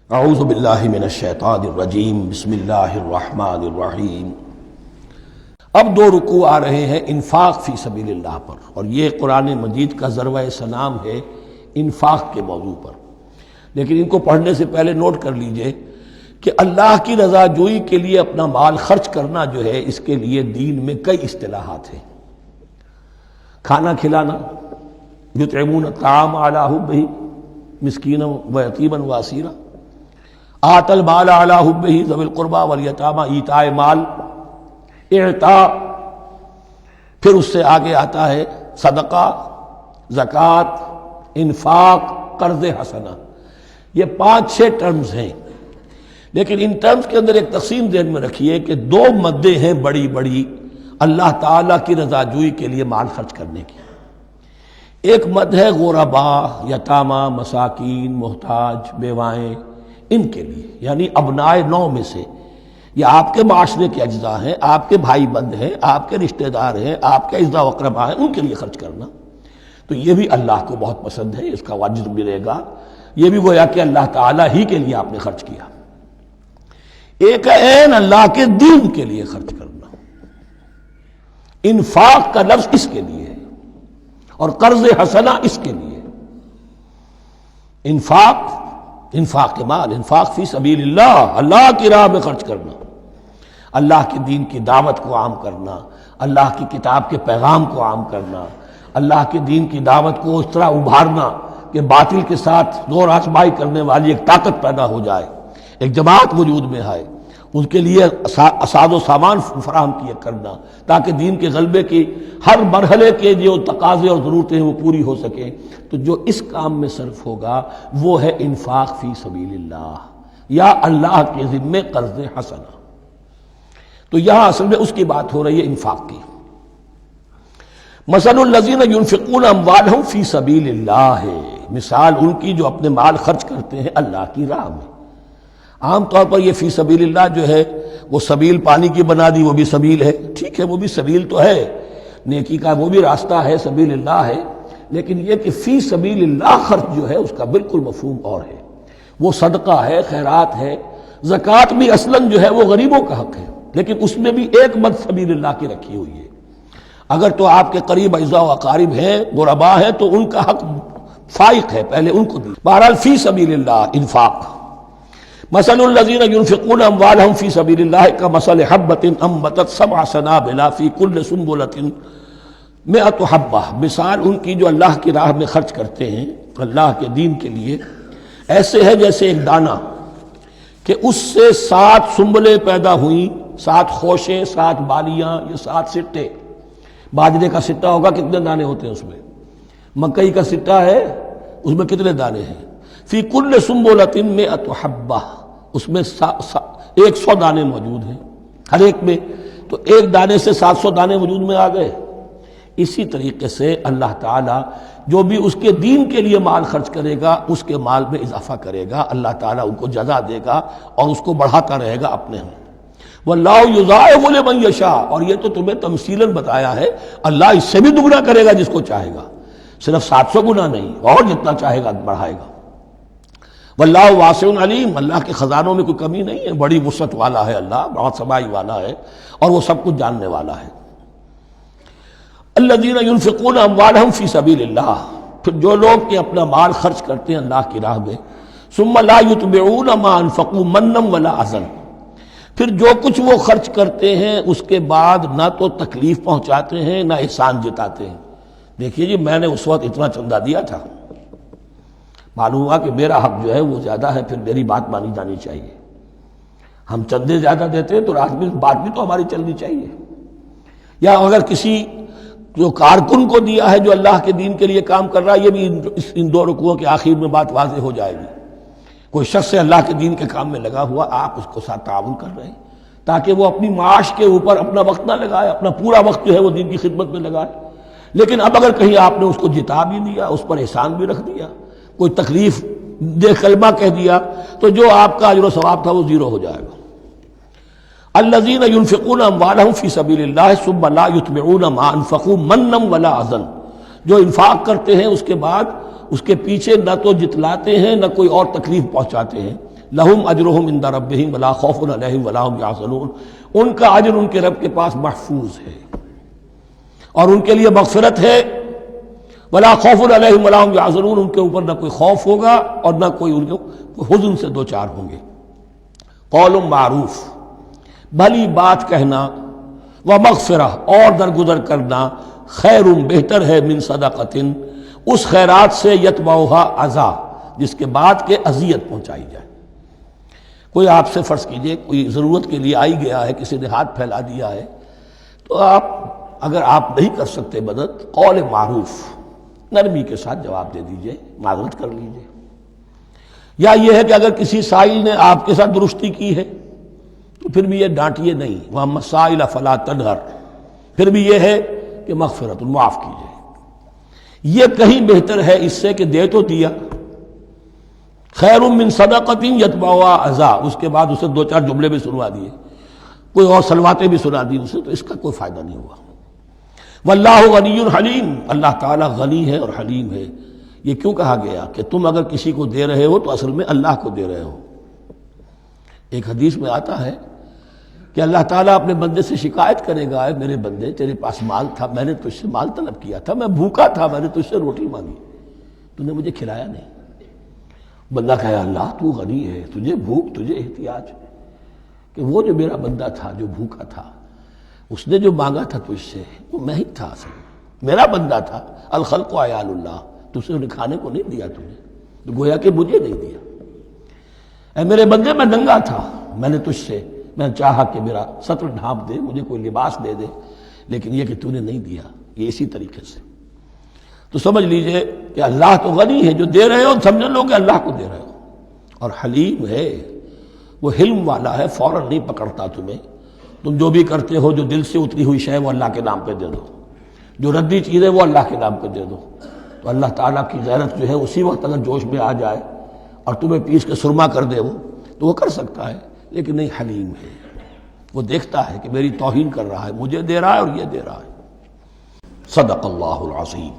اعوذ باللہ من الشیطان الرجیم بسم اللہ الرحمن الرحیم۔ اب دو رکوع آ رہے ہیں انفاق فی سبیل اللہ پر، اور یہ قرآن مجید کا ذروہ سلام ہے انفاق کے موضوع پر۔ لیکن ان کو پڑھنے سے پہلے نوٹ کر لیجئے کہ اللہ کی رضا جوئی کے لیے اپنا مال خرچ کرنا جو ہے، اس کے لیے دین میں کئی اصطلاحات ہیں۔ کھانا کھلانا، یطعمون الطعام علی حبہ مسکینا و یتیما و اسیرا، آت المال علی حبہ ذوی القربى والیتامى، ایتاء مال، اعطاء۔ پھر اس سے آگے آتا ہے صدقہ، زکوٰۃ، انفاق، قرض حسنہ۔ یہ 5-6 ٹرمز ہیں، لیکن ان ٹرمز کے اندر ایک تقسیم ذہن میں رکھیے کہ دو مدیں ہیں بڑی بڑی اللہ تعالیٰ کی رضا جوئی کے لیے مال خرچ کرنے کی۔ ایک مد ہے غرباء، یتامى، مساکین، محتاج، بیوائیں، ان کے لیے، یعنی ابنائے نو میں سے، یہ آپ کے معاشرے کے اجزاء ہیں، آپ کے بھائی بند ہیں، آپ کے رشتہ دار ہیں، آپ کے اعزاء و اقرباء ہیں، ان کے لیے خرچ کرنا۔ تو یہ بھی اللہ کو بہت پسند ہے، اس کا اجر ملے گا۔ یہ بھی گویا کہ اللہ تعالیٰ ہی کے لیے آپ نے خرچ کیا۔ ایک ہے اللہ کے دین کے لیے خرچ کرنا، انفاق کا لفظ اس کے لیے ہے، اور قرض حسنہ اس کے لیے۔ انفاق کے مال، انفاق فی سبیل اللہ، اللہ کی راہ میں خرچ کرنا، اللہ کے دین کی دعوت کو عام کرنا، اللہ کی کتاب کے پیغام کو عام کرنا، اللہ کے دین کی دعوت کو اس طرح ابھارنا کہ باطل کے ساتھ زور آزمائی کرنے والی ایک طاقت پیدا ہو جائے، ایک جماعت وجود میں آئے، ان کے لیے اساد و سامان فراہم کیا کرنا، تاکہ دین کے غلبے کی ہر مرحلے کے جو تقاضے اور ضرورتیں ہیں وہ پوری ہو سکیں۔ تو جو اس کام میں صرف ہوگا وہ ہے انفاق فی سبیل اللہ، یا اللہ کے ذمے قرض حسنہ۔ تو یہاں اصل میں اس کی بات ہو رہی ہے، انفاق کی۔ مثل الذین ينفقون اموالهم فی سبیل اللہ ہے، مثال ان کی جو اپنے مال خرچ کرتے ہیں اللہ کی راہ میں۔ عام طور پر یہ فی سبیل اللہ جو ہے وہ سبیل پانی کی بنا دی، وہ بھی سبیل ہے، ٹھیک ہے، وہ بھی سبیل تو ہے، نیکی کا وہ بھی راستہ ہے، سبیل اللہ ہے، لیکن یہ کہ فی سبیل اللہ خرچ جو ہے اس کا بالکل مفہوم اور ہے۔ وہ صدقہ ہے، خیرات ہے، زکوٰۃ بھی اصلاً جو ہے وہ غریبوں کا حق ہے، لیکن اس میں بھی ایک مد سبیل اللہ کی رکھی ہوئی ہے۔ اگر تو آپ کے قریب اعزاء و اقارب ہیں، غرباء ہیں، تو ان کا حق فائق ہے، پہلے ان کو دی۔ بہرحال فی سبیل اللہ انفاق۔ مثل الذین ينفقون اموالهم فی سبیل اللہ کمثل حبۃ انبتت 7 سنابل فی کل سنبلۃ 100 حبہ، مثال ان کی جو اللہ کی راہ میں خرچ کرتے ہیں اللہ کے دین کے لیے، ایسے ہے جیسے ایک دانہ کہ اس سے 7 سنبلیں پیدا ہوئیں، 7 خوشیں، 7 بالیاں، یہ 7 سٹے۔ باجرے کا سٹا ہوگا، کتنے دانے ہوتے ہیں اس میں؟ مکئی کا سٹا ہے، اس میں کتنے دانے ہیں؟ فی کل سنبلۃ 100 حبہ، اس میں 100 دانے موجود ہیں ہر ایک میں، تو ایک دانے سے 700 دانے وجود میں آ گئے۔ اسی طریقے سے اللہ تعالیٰ جو بھی اس کے دین کے لیے مال خرچ کرے گا، اس کے مال میں اضافہ کرے گا، اللہ تعالیٰ ان کو جزا دے گا اور اس کو بڑھاتا رہے گا اپنے ہم۔ واللہ یضاعف لمن یشاء، اور یہ تو تمہیں تمثیلاً بتایا ہے، اللہ اس سے بھی دگنا کرے گا جس کو چاہے گا، صرف 700 گنا نہیں، اور جتنا چاہے گا بڑھائے گا۔ واللہ واسع علیم، اللہ کے خزانوں میں کوئی کمی نہیں ہے، بڑی وسعت والا ہے اللہ، بہت سمائی والا ہے، اور وہ سب کچھ جاننے والا ہے۔ الذین ينفقون اموالهم فی سبیل اللہ، پھر جو لوگ کہ اپنا مال خرچ کرتے ہیں اللہ کی راہ میں، ثم لا يتبعون ما انفقوا منا ولا اذى، پھر جو کچھ وہ خرچ کرتے ہیں اس کے بعد نہ تو تکلیف پہنچاتے ہیں نہ احسان جتاتے ہیں۔ دیکھیے جی، میں نے اس وقت اتنا چندہ دیا تھا، معلوم ہوا کہ میرا حق جو ہے وہ زیادہ ہے، پھر میری بات مانی جانی چاہیے۔ ہم چندے زیادہ دیتے ہیں تو بات بھی تو ہماری چلنی چاہیے۔ یا اگر کسی جو کارکن کو دیا ہے جو اللہ کے دین کے لیے کام کر رہا ہے، یہ بھی ان 2 رکوعوں کے آخر میں بات واضح ہو جائے گی۔ کوئی شخص ہے اللہ کے دین کے کام میں لگا ہوا، آپ اس کو ساتھ تعاون کر رہے ہیں تاکہ وہ اپنی معاش کے اوپر اپنا وقت نہ لگائے، اپنا پورا وقت جو ہے وہ دین کی خدمت میں لگائے۔ لیکن اب اگر کہیں آپ نے اس کو جتا بھی دیا، اس پر احسان بھی رکھ دیا، کوئی تکلیف دے کلمہ کہہ دیا، تو جو آپ کا اجر و ثواب تھا وہ زیرو ہو جائے گا۔ الذین ينفقون اموالهم فی سبیل اللہ ثم لا یتبعون ما انفقوا منا ولا اذى، جو انفاق کرتے ہیں اس کے بعد اس کے پیچھے نہ تو جتلاتے ہیں نہ کوئی اور تکلیف پہنچاتے ہیں، لہم اجرہم عند ربہم ولا خوف علیہم ولا هم یحزنون، ان کا اجر ان کے رب کے پاس محفوظ ہے اور ان کے لیے مغفرت ہے، ولا خوف علیہم ولا هم یحزنون، ان کے اوپر نہ کوئی خوف ہوگا اور نہ کوئی ان کو حزن سے دوچار ہوں گے۔ قول معروف، بھلی بات کہنا، ومغفرہ اور درگزر کرنا، خیر بہتر ہے من صدقۃ اس خیرات سے یتبعھا اذی جس کے بعد کے اذیت پہنچائی جائے۔ کوئی آپ سے فرض کیجئے کوئی ضرورت کے لیے آئی گیا ہے، کسی نے ہاتھ پھیلا دیا ہے، تو آپ اگر آپ نہیں کر سکتے مدد، قول معروف نرمی کے ساتھ جواب دے دیجئے، معذرت کر لیجئے۔ یا یہ ہے کہ اگر کسی سائل نے آپ کے ساتھ درستی کی ہے تو پھر بھی یہ ڈانٹیے نہیں، وَأَمَّا السَّائِلَ فَلَا تَنْهَرْ، پھر بھی یہ ہے کہ مغفرت معاف کیجئے۔ یہ کہیں بہتر ہے اس سے کہ دے تو دیا، خیر من صدقۃ یتبعھا اذی، اس کے بعد اسے دو چار جملے بھی سنوا دیے، کوئی اور سلواتیں بھی سنا دی اسے، تو اس کا کوئی فائدہ نہیں ہوا۔ واللہ غنی حلیم، اللہ تعالیٰ غنی ہے اور حلیم ہے۔ یہ کیوں کہا گیا کہ تم اگر کسی کو دے رہے ہو تو اصل میں اللہ کو دے رہے ہو۔ ایک حدیث میں آتا ہے کہ اللہ تعالیٰ اپنے بندے سے شکایت کرے گا، اے میرے بندے تیرے پاس مال تھا، میں نے تجھ سے مال طلب کیا تھا، میں بھوکا تھا، میں نے تجھ سے روٹی مانگی، تو نے مجھے کھلایا نہیں۔ بندہ کہے اللہ تو غنی ہے، تجھے بھوک، تجھے احتیاج ہے، کہ وہ جو میرا بندہ تھا جو بھوکا تھا، اس نے جو مانگا تھا تجھ سے وہ میں ہی تھا، اصل میرا بندہ تھا۔ الخلق عیال اللہ، تجھ سے انہیں کھانے کو نہیں دیا تجھے، تو گویا کہ مجھے نہیں دیا۔ اے میرے بندے میں ننگا تھا، میں نے تجھ سے میں نے چاہا کہ میرا سطر ڈھانپ دے، مجھے کوئی لباس دے دے، لیکن یہ کہ تو نے نہیں دیا۔ یہ اسی طریقے سے تو سمجھ لیجئے کہ اللہ تو غنی ہے، جو دے رہے ہو سمجھ لو کہ اللہ کو دے رہے ہو، اور حلیم ہے، وہ حلم والا ہے، فوراً نہیں پکڑتا تمہیں۔ تم جو بھی کرتے ہو، جو دل سے اتری ہوئی شے وہ اللہ کے نام پہ دے دو، جو ردی چیز ہے وہ اللہ کے نام پہ دے دو، تو اللہ تعالیٰ کی غیرت جو ہے اسی وقت اگر جوش میں آ جائے اور تمہیں پیس کے سرما کر دے وہ، تو وہ کر سکتا ہے، لیکن نہیں، حلیم ہے، وہ دیکھتا ہے کہ میری توہین کر رہا ہے، مجھے دے رہا ہے اور یہ دے رہا ہے۔ صدق اللہ العظیم۔